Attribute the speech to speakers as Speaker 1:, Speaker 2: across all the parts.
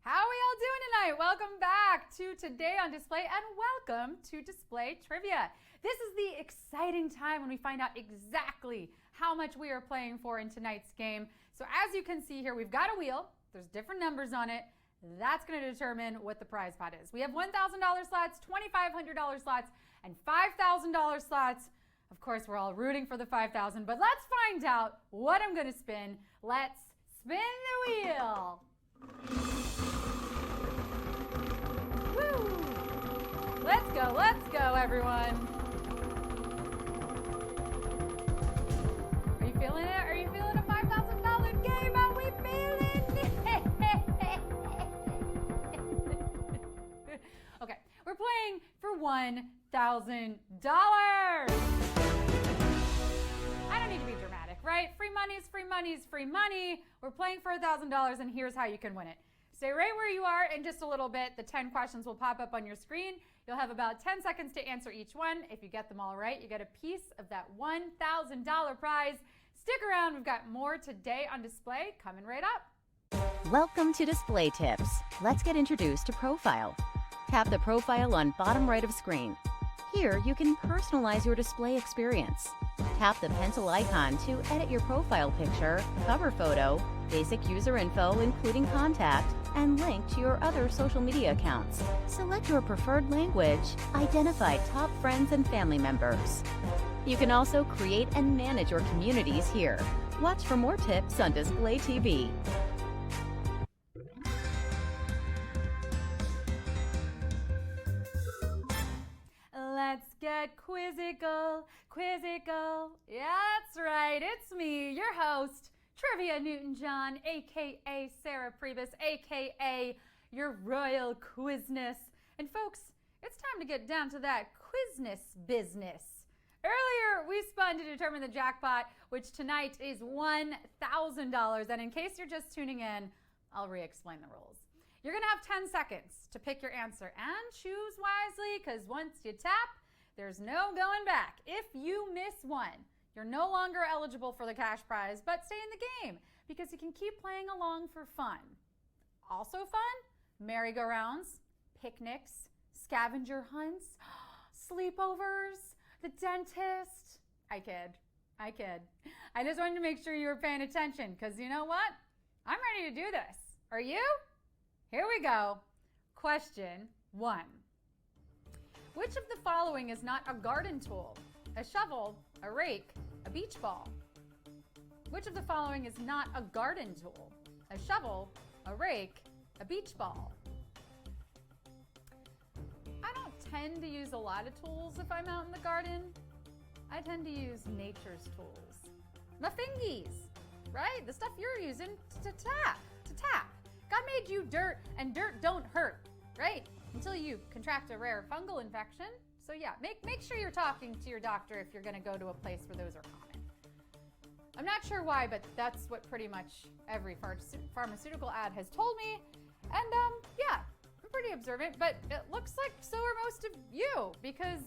Speaker 1: How are we all doing tonight? Welcome back to Today on Display and welcome to Display Trivia. This is the exciting time when we find out exactly how much we are playing for in tonight's game. So as you can see here, we've got a wheel. There's different numbers on it. That's going to determine what the prize pot is. We have $1,000 slots, $2,500 slots, and $5,000 slots. Of course, we're all rooting for the 5,000, but let's find out what I'm going to spin. Let's spin the wheel. Woo! Let's go, everyone. Are you feeling it? Are you feeling a $5,000 game? Are we feeling it? Okay, we're playing for $1,000. I don't need to be dramatic, right? Free money is free money is free money. We're playing for $1,000 and here's how you can win it. Stay right where you are. In just a little bit, the 10 questions will pop up on your screen. You'll have about 10 seconds to answer each one. If you get them all right, you get a piece of that $1,000 prize. Stick around. We've got more Today on Display coming right up.
Speaker 2: Welcome to Display Tips. Let's get introduced to Profile. Tap the profile on bottom right of screen. Here, you can personalize your display experience. Tap the pencil icon to edit your profile picture, cover photo, basic user info including contact, and link to your other social media accounts. Select your preferred language, identify top friends and family members. You can also create and manage your communities here. Watch for more tips on Display TV.
Speaker 1: Let's get quizzical. Yeah, that's right. It's me, your host, Trivia Newton-John, a.k.a. Sarah Pribis, a.k.a. your royal quizness. And folks, it's time to get down to that quizness business. Earlier, we spun to determine the jackpot, which tonight is $1,000. And in case you're just tuning in, I'll re-explain the rules. You're going to have 10 seconds to pick your answer and choose wisely, because once you tap, there's no going back. If you miss one, you're no longer eligible for the cash prize, but stay in the game because you can keep playing along for fun. Also fun, merry-go-rounds, picnics, scavenger hunts, sleepovers, the dentist. I kid. I just wanted to make sure you were paying attention because you know what? I'm ready to do this. Are you? Here we go. Question 1. Which of the following is not a garden tool? A shovel, a rake, a beach ball? Which of the following is not a garden tool? A shovel, a rake, a beach ball? I don't tend to use a lot of tools if I'm out in the garden. I tend to use nature's tools. My fingies, right? The stuff you're using to tap. God made you dirt, and dirt don't hurt, right? Until you contract a rare fungal infection. So yeah, make sure you're talking to your doctor if you're gonna go to a place where those are common. I'm not sure why, but that's what pretty much every pharmaceutical ad has told me. And yeah, I'm pretty observant, but it looks like so are most of you because,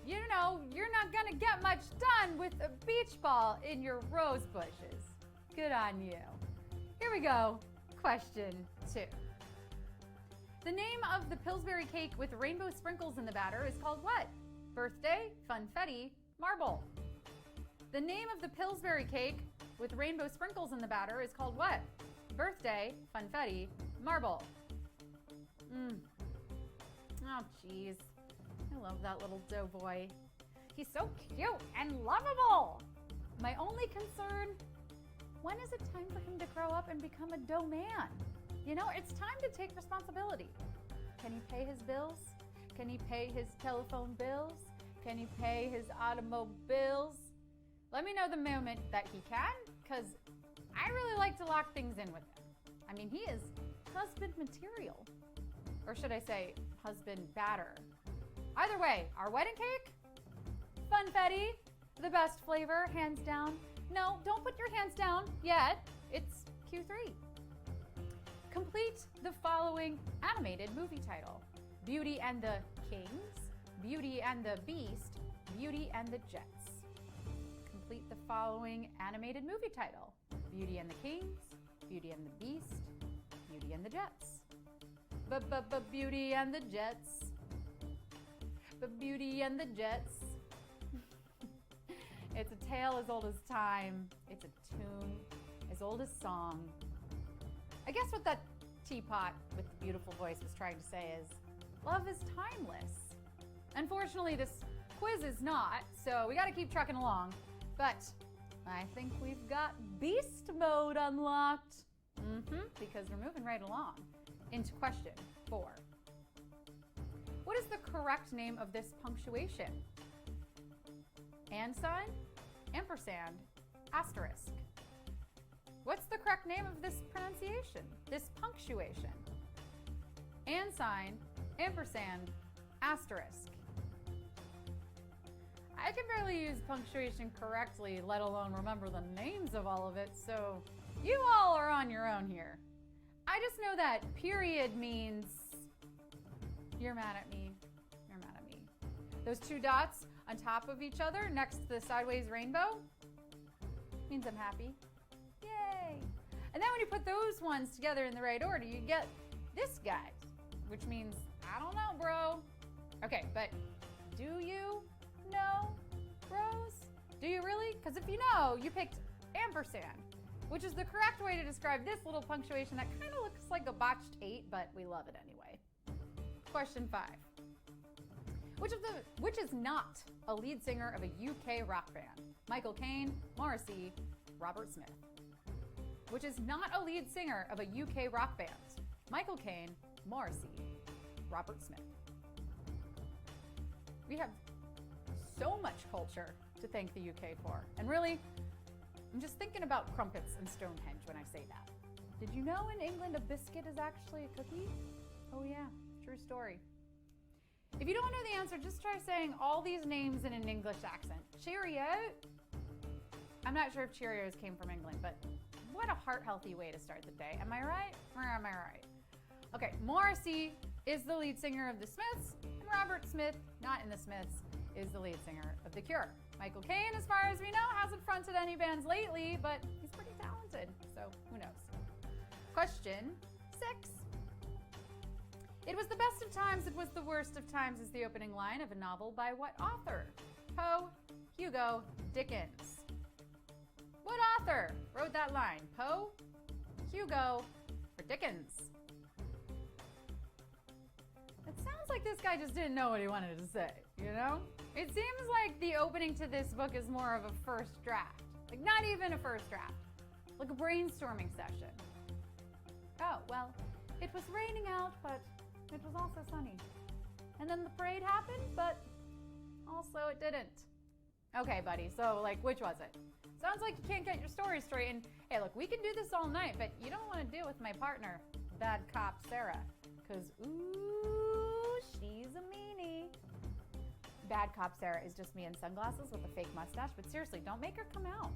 Speaker 1: you know, you're not gonna get much done with a beach ball in your rose bushes. Good on you. Here we go. Question 2. The name of the Pillsbury cake with rainbow sprinkles in the batter is called what? Birthday, funfetti, marble. The name of the Pillsbury cake with rainbow sprinkles in the batter is called what? Birthday, funfetti, marble. Oh, jeez. I love that little doughboy. He's so cute and lovable. My only concern, when is it time for him to grow up and become a dough man? You know, it's time to take responsibility. Can he pay his bills? Can he pay his telephone bills? Can he pay his automobiles? Let me know the moment that he can, because I really like to lock things in with him. I mean, he is husband material. Or should I say, husband batter. Either way, our wedding cake? Funfetti, the best flavor, hands down. No, don't put your hands down yet. It's Q3. Complete the following animated movie title. Beauty and the Kings, Beauty and the Beast, Beauty and the Jets. complete the following animated movie title: Beauty and the Kings, Beauty and the Beast, Beauty and the Jets. Beauty and the Jets. Beauty and the Jets. It's a tale as old as time. It's a tune as old as song. I guess what that teapot with the beautiful voice was trying to say is, love is timeless. Unfortunately, this quiz is not, so we gotta keep trucking along. But I think we've got beast mode unlocked. Because we're moving right along into question 4. What is the correct name of this punctuation? And sign, ampersand, asterisk. What's the correct name of this pronunciation, this punctuation? And sign, ampersand, asterisk. I can barely use punctuation correctly, let alone remember the names of all of it, so you all are on your own here. I just know that period means you're mad at me, you're mad at me. Those 2 dots on top of each other next to the sideways rainbow means I'm happy. Yay! And then when you put those ones together in the right order, you get this guy, which means, I don't know, bro. Okay, but do you know, bros? Do you really? Because if you know, you picked ampersand, which is the correct way to describe this little punctuation that kind of looks like a botched 8, but we love it anyway. Question 5. Which is not a lead singer of a UK rock band? Michael Caine, Morrissey, Robert Smith. Which is not a lead singer of a UK rock band? Michael Caine, Morrissey, Robert Smith. We have so much culture to thank the UK for. And really, I'm just thinking about crumpets and Stonehenge when I say that. Did you know in England a biscuit is actually a cookie? Oh yeah, true story. If you don't know the answer, just try saying all these names in an English accent. Cheerio. I'm not sure if Cheerios came from England, but what a heart-healthy way to start the day. Am I right? Or am I right? Okay, Morrissey is the lead singer of the Smiths, and Robert Smith, not in the Smiths, is the lead singer of The Cure. Michael Caine, as far as we know, hasn't fronted any bands lately, but he's pretty talented, so who knows. Question 6. It was the best of times, it was the worst of times is the opening line of a novel by what author? Poe, Hugo, Dickens. What author wrote that line? Poe, Hugo, or Dickens? It sounds like this guy just didn't know what he wanted to say, you know? It seems like the opening to this book is more of a first draft. Like, not even a first draft. Like a brainstorming session. Oh, well, it was raining out, but it was also sunny. And then the parade happened, but also it didn't. Okay, buddy, so, like, which was it? Sounds like you can't get your story straight, and hey, look, we can do this all night, but you don't want to deal with my partner, bad cop Sarah, because, ooh, she's a meanie. Bad cop Sarah is just me in sunglasses with a fake mustache, but seriously, don't make her come out.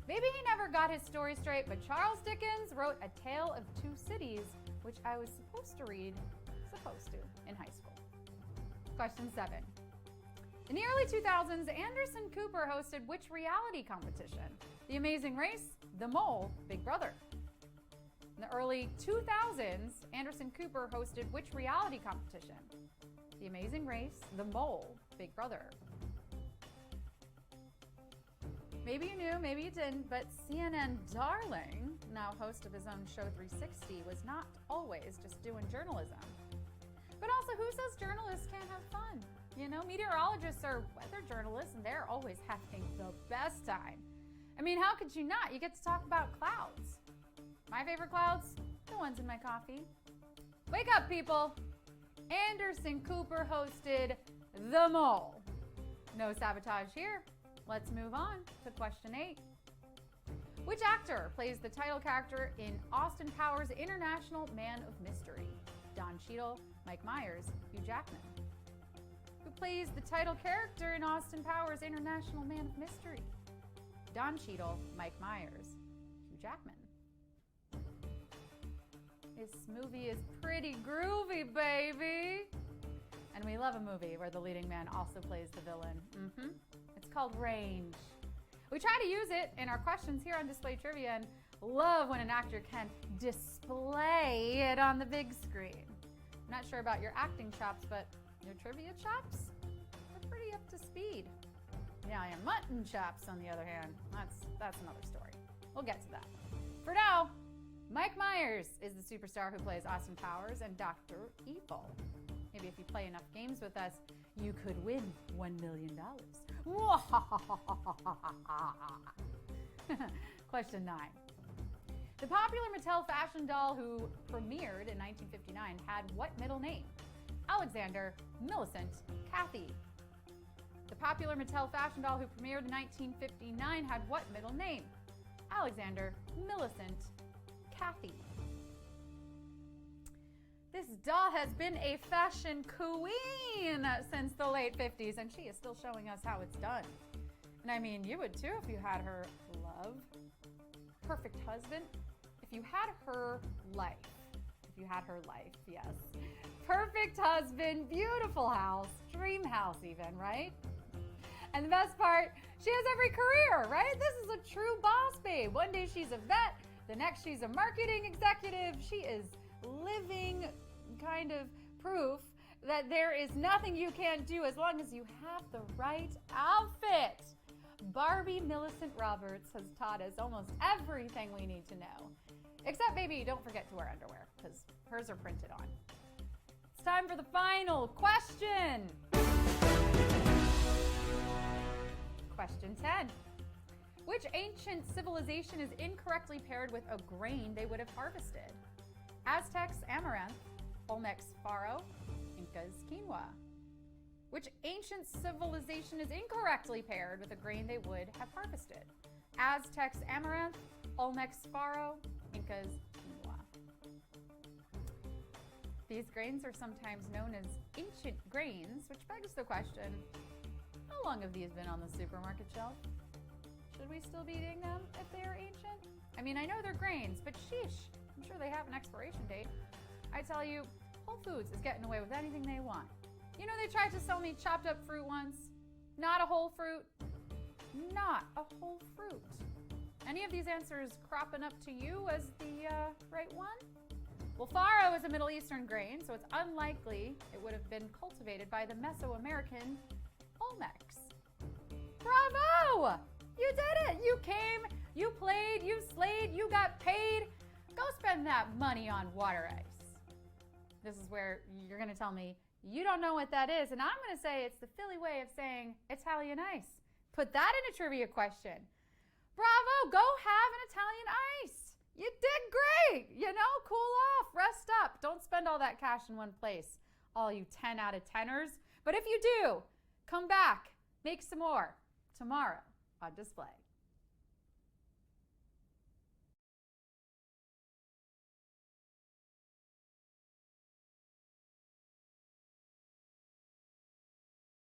Speaker 1: Maybe he never got his story straight, but Charles Dickens wrote A Tale of Two Cities, which I was supposed to read, in high school. Question 7. In the early 2000s, Anderson Cooper hosted which reality competition? The Amazing Race, The Mole, Big Brother. In the early 2000s, Anderson Cooper hosted which reality competition? The Amazing Race, The Mole, Big Brother. Maybe you knew, maybe you didn't, but CNN darling, now host of his own show 360, was not always just doing journalism. But also, who says journalists can't have fun? You know, meteorologists are weather journalists, and they're always having the best time. I mean, how could you not? You get to talk about clouds. My favorite clouds? The ones in my coffee. Wake up, people! Anderson Cooper hosted The Mole. No sabotage here. Let's move on to question 8. Which actor plays the title character in Austin Powers' International Man of Mystery? Don Cheadle, Mike Myers, Hugh Jackman. Who plays the title character in Austin Powers' International Man of Mystery? Don Cheadle, Mike Myers, Hugh Jackman. This movie is pretty groovy, baby. And we love a movie where the leading man also plays the villain. It's called Range. We try to use it in our questions here on Display Trivia and love when an actor can display it on the big screen. I'm not sure about your acting chops, but your trivia chops are pretty up to speed. Now your mutton chops, on the other hand, that's another story. We'll get to that. For now, Mike Myers is the superstar who plays Austin Powers and Dr. Evil. Maybe if you play enough games with us, you could win $1 million. Question 9. The popular Mattel fashion doll who premiered in 1959 had what middle name? Alexander, Millicent, Kathy. The popular Mattel fashion doll who premiered in 1959 had what middle name? Alexander, Millicent, Kathy. This doll has been a fashion queen since the late 50s, and she is still showing us how it's done. And I mean, you would too if you had her love, perfect husband, if you had her life. If you had her life, yes. Perfect husband, beautiful house, dream house even, right? And the best part, she has every career, right? This is a true boss babe. One day she's a vet, the next she's a marketing executive. She is living kind of proof that there is nothing you can't do as long as you have the right outfit. Barbie Millicent Roberts has taught us almost everything we need to know. Except maybe don't forget to wear underwear, because hers are printed on. It's time for the final question. Question 10. Which ancient civilization is incorrectly paired with a grain they would have harvested? Aztecs, amaranth, Olmecs, farro, Incas, quinoa. Which ancient civilization is incorrectly paired with a grain they would have harvested? Aztecs, amaranth, Olmecs, farro, Incas, quinoa. These grains are sometimes known as ancient grains, which begs the question, how long have these been on the supermarket shelf? Should we still be eating them if they are ancient? I mean, I know they're grains, but sheesh, I'm sure they have an expiration date. I tell you, Whole Foods is getting away with anything they want. You know, they tried to sell me chopped up fruit once. Not a whole fruit. Not a whole fruit. Any of these answers cropping up to you as the right one? Well, farro is a Middle Eastern grain, so it's unlikely it would have been cultivated by the Mesoamerican Olmecs. Bravo! You did it! You came, you played, you slayed, you got paid. Go spend that money on water ice. This is where you're going to tell me you don't know what that is, and I'm going to say it's the Philly way of saying Italian ice. Put that in a trivia question. Bravo! Go have an Italian ice. You did great. You know, cool off, rest up. Don't spend all that cash in one place, all you 10 out of 10ers. But if you do, come back, make some more tomorrow on Display.